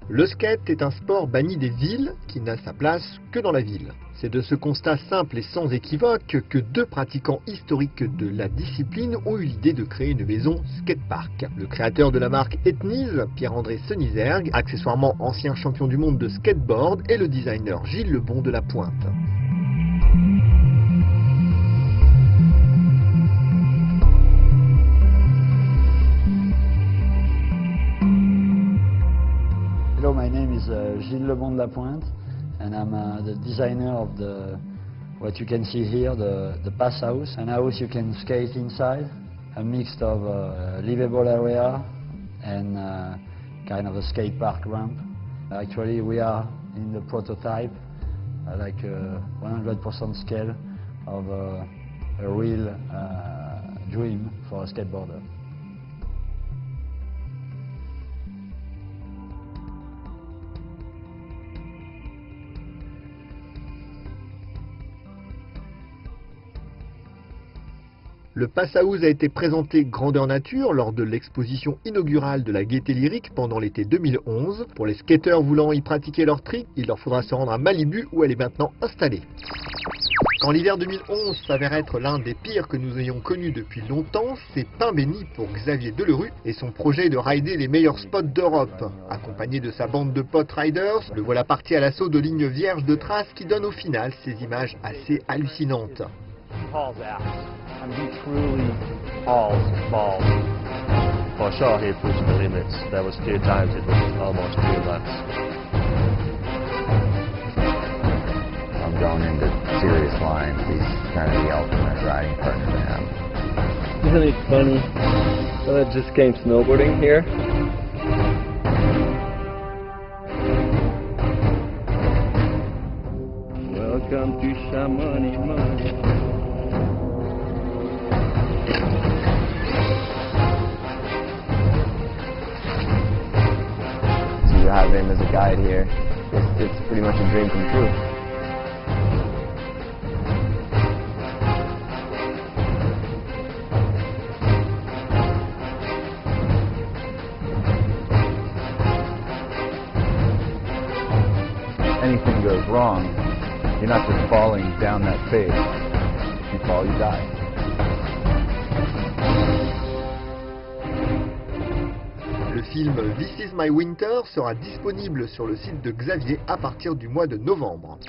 Le skate est un sport banni des villes qui n'a sa place que dans la ville. C'est de ce constat simple et sans équivoque que deux pratiquants historiques de la discipline ont eu l'idée de créer une maison skatepark. Le créateur de la marque Etnies, Pierre-André Senizergue, accessoirement ancien champion du monde de skateboard, et le designer Gilles Lebon de la Pointe. Hello, my name is Gilles Lebon de la Pointe, and I'm the designer of what you can see here, the Pass House. An house you can skate inside, a mix of livable area and kind of a skate park ramp. Actually, we are in the prototype, like a 100% scale of a real dream for a skateboarder. Le Pass House a été présenté grandeur nature lors de l'exposition inaugurale de la Gaieté Lyrique pendant l'été 2011. Pour les skateurs voulant y pratiquer leur trick, il leur faudra se rendre à Malibu où elle est maintenant installée. Quand l'hiver 2011 s'avère être l'un des pires que nous ayons connus depuis longtemps, c'est pain béni pour Xavier Delerue et son projet de rider les meilleurs spots d'Europe. Accompagné de sa bande de potes riders, le voilà parti à l'assaut de lignes vierges de traces qui donnent au final ces images assez hallucinantes. Hauls out, and he truly hauls balls. For sure, he pushed the limits. There was 2 times it was almost 2 laps. I'm going into serious lines. He's kind of the ultimate riding partner to have. Isn't it funny? I just came snowboarding here. Welcome to Chamonix. To have him as a guide here, it's pretty much a dream come true. Anything goes wrong, you're not just falling down that face. If you fall, you die. Le film This Is My Winter sera disponible sur le site de Xavier à partir du mois de novembre.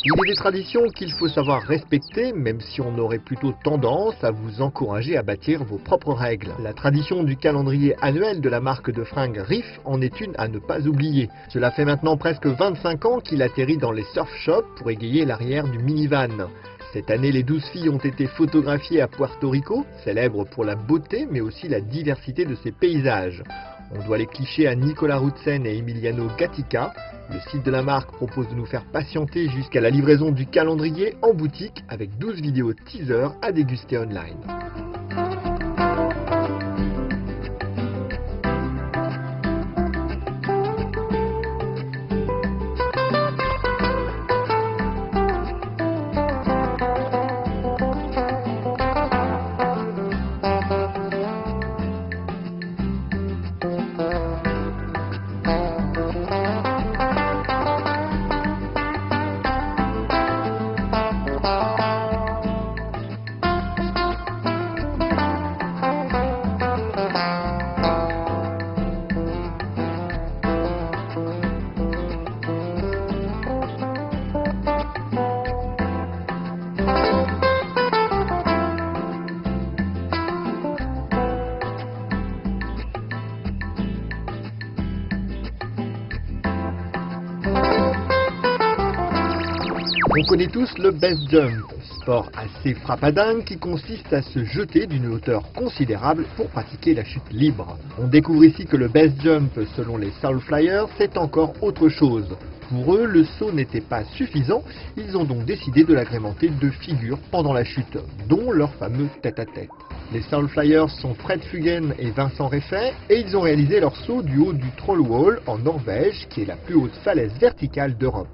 Il est des traditions qu'il faut savoir respecter, même si on aurait plutôt tendance à vous encourager à bâtir vos propres règles. La tradition du calendrier annuel de la marque de fringues Riff en est une à ne pas oublier. Cela fait maintenant presque 25 ans qu'il atterrit dans les surf shops pour égayer l'arrière du minivan. Cette année, les 12 filles ont été photographiées à Puerto Rico, célèbre pour la beauté mais aussi la diversité de ses paysages. On doit les clichés à Nicolas Routsen et Emiliano Gatica. Le site de la marque propose de nous faire patienter jusqu'à la livraison du calendrier en boutique avec 12 vidéos teaser à déguster online. On connaît tous le best jump, sport assez frappadingue qui consiste à se jeter d'une hauteur considérable pour pratiquer la chute libre. On découvre ici que le best jump, selon les Soul Flyers, c'est encore autre chose. Pour eux, le saut n'était pas suffisant, ils ont donc décidé de l'agrémenter de figures pendant la chute, dont leur fameux tête-à-tête. Les Soul Flyers sont Fred Fugen et Vincent Reffet, et ils ont réalisé leur saut du haut du Trollwall en Norvège, qui est la plus haute falaise verticale d'Europe.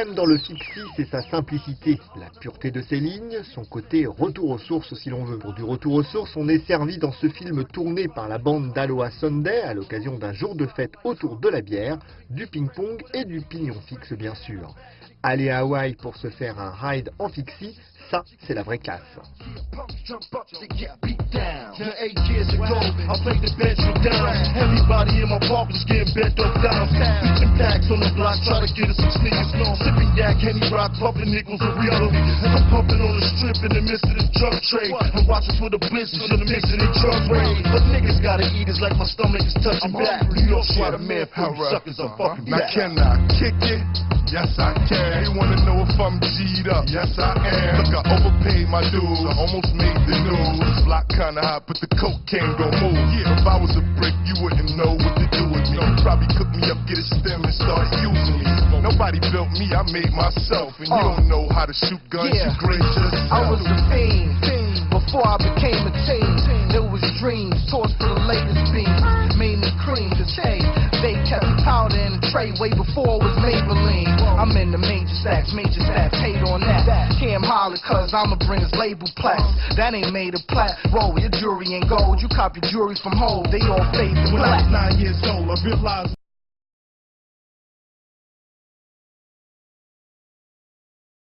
j'aime dans le Fixie, c'est sa simplicité, la pureté de ses lignes, son côté retour aux sources si l'on veut. Pour du retour aux sources, on est servi dans ce film tourné par la bande d'Aloha Sunday à l'occasion d'un jour de fête autour de la bière, du ping-pong et du pignon fixe bien sûr. Aller à Hawaï pour se faire un ride en Fixie, ça c'est la vraie classe. Now 8 years ago, I played the bedroom down. Everybody in my park was getting bent up down. Switching packs on the block, try to get us some sneakers. Sipping yak, Henny Rock, pumping nickels and real. And I'm pumping on the strip in the midst of the drug trade. I'm watching for the blitzes in the midst of the drug raid. But niggas gotta eat, it's like my stomach is touching back. New York, why the man for you suckers, I'm fucking back. Now can I kick it? Yes I can. They wanna know if I'm G'd up? Yes I am. Look, I overpaid my dues, I almost made the news. Block kinda hot, but the cocaine gon' move. Yeah, if I was a brick, you wouldn't know what to do with me. Probably cook me up, get a stem and start using me. Nobody built me, I made myself. And you don't know how to shoot guns, you great yourself. I was a fiend before I became a teen. It was dreams, tossed for the latest beams. Made me cream, cause hey, they kept the powder in the tray way before it was Maybelline. I'm in the major stacks, hate on that. Cam holler cause I'ma bring his label plaques. That ain't made of plat. Whoa, your jewelry ain't gold. You copy jewelry from Hov, they all fade to When black. I was 9 years old, I realized